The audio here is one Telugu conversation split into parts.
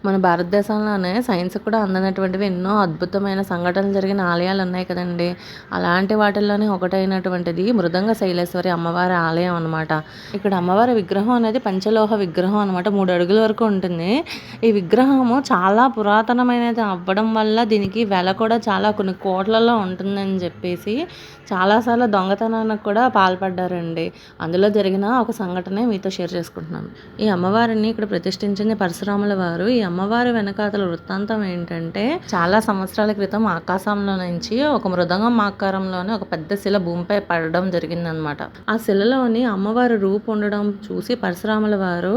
మన భారతదేశంలోనే సైన్స్ కూడా అందనటువంటివి ఎన్నో అద్భుతమైన సంఘటనలు జరిగిన ఆలయాలు ఉన్నాయి కదండి. అలాంటి వాటిల్లోనే ఒకటైనటువంటిది మృదంగ శైలేశ్వరి అమ్మవారి ఆలయం అనమాట. ఇక్కడ అమ్మవారి విగ్రహం అనేది పంచలోహ విగ్రహం అనమాట. 3 అడుగుల వరకు ఉంటుంది. ఈ విగ్రహము చాలా పురాతనమైనది అవ్వడం వల్ల దీనికి వెల కూడా చాలా కొన్ని కోట్లలో ఉంటుందని చెప్పేసి చాలాసార్లు దొంగతనానికి కూడా పాల్పడ్డారండి. అందులో జరిగిన ఒక సంఘటనే మీతో షేర్ చేసుకుంటున్నాను. ఈ అమ్మవారిని ఇక్కడ ప్రతిష్ఠించింది పరశురాముల వారు. ఈ అమ్మవారి వెనకాతల వృత్తాంతం ఏంటంటే, చాలా సంవత్సరాల క్రితం ఆకాశంలో నుంచి ఒక మృదంగం ఆకారంలోనే ఒక పెద్ద శిల భూమిపై పడడం జరిగిందనమాట. ఆ శిలలోని అమ్మవారి రూపు ఉండడం చూసి పరశురాముల వారు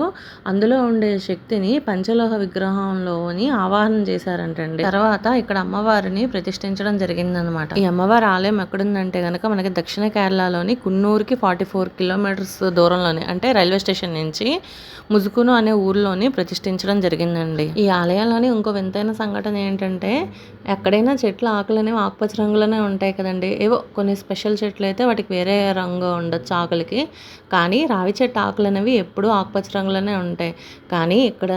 అందులో ఉండే శక్తిని పంచలోహ విగ్రహంలోని ఆవాహనం చేశారంటండి. తర్వాత ఇక్కడ అమ్మవారిని ప్రతిష్ఠించడం జరిగిందనమాట. ఈ అమ్మవారి ఆలయం ఎక్కడుందంటే గనక మనకి దక్షిణ కేరళలోని కున్నూరుకి 44 కిలోమీటర్స్ దూరంలోనే, అంటే రైల్వే స్టేషన్ నుంచి ముజుకును అనే ఊర్లోని ప్రతిష్ఠించడం జరిగిందండి. ఈ ఆలయంలోని ఇంకో వింతైన సంఘటన ఏంటంటే, ఎక్కడైనా చెట్ల ఆకులు అనేవి ఆకుపచ్చ రంగులోనే ఉంటాయి కదండి. ఏవో కొన్ని స్పెషల్ చెట్లు అయితే వాటికి వేరే రంగు ఉండొచ్చు ఆకులకి, కానీ రావి చెట్టు ఆకులు అనేవి ఎప్పుడూ ఆకుపచ్చ రంగులోనే ఉంటాయి. కానీ ఇక్కడ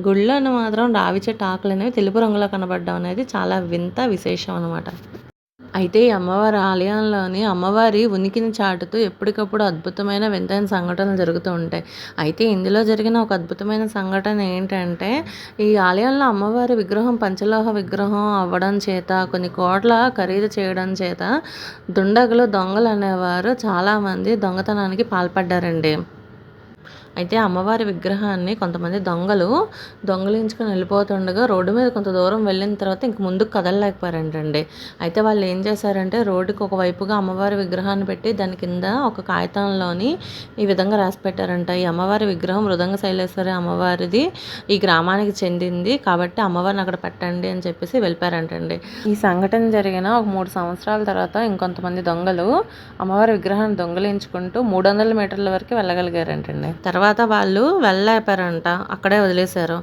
గుళ్ళను మాత్రం రావి చెట్టు ఆకులు అనేవి తెలుపు రంగులో కనబడడం అనేది చాలా వింత విశేషం అనమాట. అయితే ఈ అమ్మవారి ఆలయంలోని అమ్మవారి ఉనికిని చాటుతూ ఎప్పటికప్పుడు అద్భుతమైన వింతైన సంఘటనలు జరుగుతూ ఉంటాయి. అయితే ఇందులో జరిగిన ఒక అద్భుతమైన సంఘటన ఏంటంటే, ఈ ఆలయంలో అమ్మవారి విగ్రహం పంచలోహ విగ్రహం అవ్వడం చేత, కొన్ని కోట్ల ఖరీదు చేయడం చేత దుండగులు, దొంగలు అనేవారు చాలామంది దొంగతనానికి పాల్పడ్డారండి. అయితే అమ్మవారి విగ్రహాన్ని కొంతమంది దొంగలించుకొని వెళ్ళిపోతుండగా రోడ్డు మీద కొంత దూరం వెళ్ళిన తర్వాత ఇంక ముందుకు కదలలేకపోయారంటండి. అయితే వాళ్ళు ఏం చేశారంటే, రోడ్డుకి ఒకవైపుగా అమ్మవారి విగ్రహాన్ని పెట్టి దాని కింద ఒక కాగితంలోని ఈ విధంగా రాసి పెట్టారంట. ఈ అమ్మవారి విగ్రహం మృదంగ శైలేశ్వరి అమ్మవారిది, ఈ గ్రామానికి చెందింది కాబట్టి అమ్మవారిని అక్కడ పెట్టండి అని చెప్పేసి వెళ్ళిపోయారంటండి. ఈ సంఘటన జరిగిన ఒక 3 సంవత్సరాల తర్వాత ఇంకొంతమంది దొంగలు అమ్మవారి విగ్రహాన్ని దొంగలించుకుంటూ 300 మీటర్ల వరకు వెళ్ళగలిగారంటండి. తర్వాత వాళ్ళు వెళ్ళలేపారంట, అక్కడే వదిలేశారు.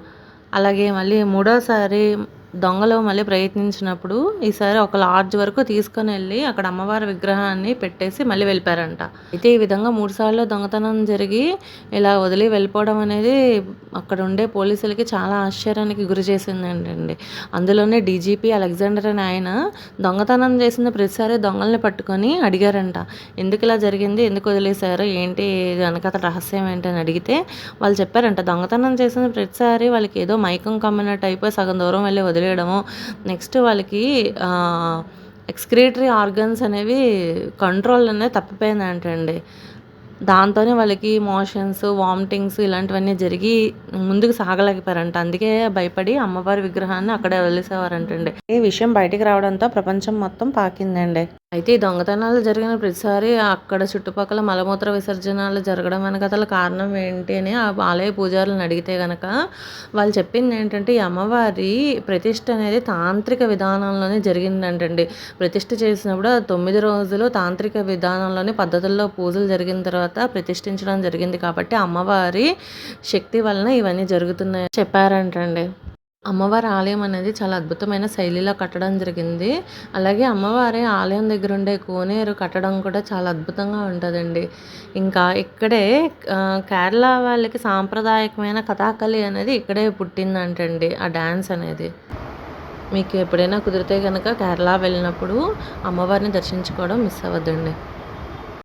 అలాగే మళ్ళీ మూడోసారి దొంగలు మళ్ళీ ప్రయత్నించినప్పుడు ఈసారి ఒక లాడ్జ్ వరకు తీసుకొని వెళ్ళి అక్కడ అమ్మవారి విగ్రహాన్ని పెట్టేసి మళ్ళీ వెళ్ళిపోయారంట. అయితే ఈ విధంగా 3 సార్లు దొంగతనం జరిగి ఇలా వదిలి వెళ్ళిపోవడం అనేది అక్కడ ఉండే పోలీసులకి చాలా ఆశ్చర్యానికి గురి చేసిందండి. అందులోనే డీజీపీ అలెగ్జాండర్ అని ఆయన దొంగతనం చేసిన ప్రతిసారి దొంగల్ని పట్టుకొని అడిగారంట, ఎందుకు ఇలా జరిగింది, ఎందుకు వదిలేశారు, ఏంటి వెనకాల రహస్యం ఏంటి అని అడిగితే వాళ్ళు చెప్పారంట, దొంగతనం చేసిన ప్రతిసారి వాళ్ళకి ఏదో మైకం కమ్మినట్టు అయిపోయి సగం దూరం వెళ్ళి వదిలేయడము, నెక్స్ట్ వాళ్ళకి ఎక్స్క్రీటరీ ఆర్గన్స్ అనేవి కంట్రోల్ అనేది తప్పిపోయిందంటండి. దాంతోనే వాళ్ళకి మోషన్స్, వామిటింగ్స్ ఇలాంటివన్నీ జరిగి ముందుకు సాగలేకపోయారంట. అందుకే భయపడి అమ్మవారి విగ్రహాన్ని అక్కడే వదిలేసేవారంటండి. ఈ విషయం బయటికి రావడంతో ప్రపంచం మొత్తం పాకిందండి. అయితే ఈ దొంగతనాలు జరిగిన ప్రతిసారి అక్కడ చుట్టుపక్కల మలమూత్ర విసర్జనాలు జరగడం వెనకాల కారణం ఏంటి అని ఆ ఆలయ పూజారులను అడిగితే గనక వాళ్ళు చెప్పింది ఏంటంటే, ఈ అమ్మవారి ప్రతిష్ఠ అనేది తాంత్రిక విధానంలోనే జరిగిందంటండి. ప్రతిష్ఠ చేసినప్పుడు 9 రోజులు తాంత్రిక విధానంలోని పద్ధతుల్లో పూజలు జరిగిన తర్వాత ప్రతిష్ఠించడం జరిగింది కాబట్టి అమ్మవారి శక్తి వలన ఇవన్నీ జరుగుతున్నాయని చెప్పారంటండి. అమ్మవారి ఆలయం అనేది చాలా అద్భుతమైన శైలిలో కట్టడం జరిగింది. అలాగే అమ్మవారి ఆలయం దగ్గర ఉండే కోనేరు కట్టడం కూడా చాలా అద్భుతంగా ఉంటుందండి. ఇంకా ఇక్కడే కేరళ వాళ్ళకి సాంప్రదాయకమైన కథాకళి అనేది ఇక్కడే పుట్టిందంటండి, ఆ డ్యాన్స్ అనేది. మీకు ఎప్పుడైనా కుదిరితే కనుక కేరళ వెళ్ళినప్పుడు అమ్మవారిని దర్శించుకోవడం మిస్ అవ్వద్దండి.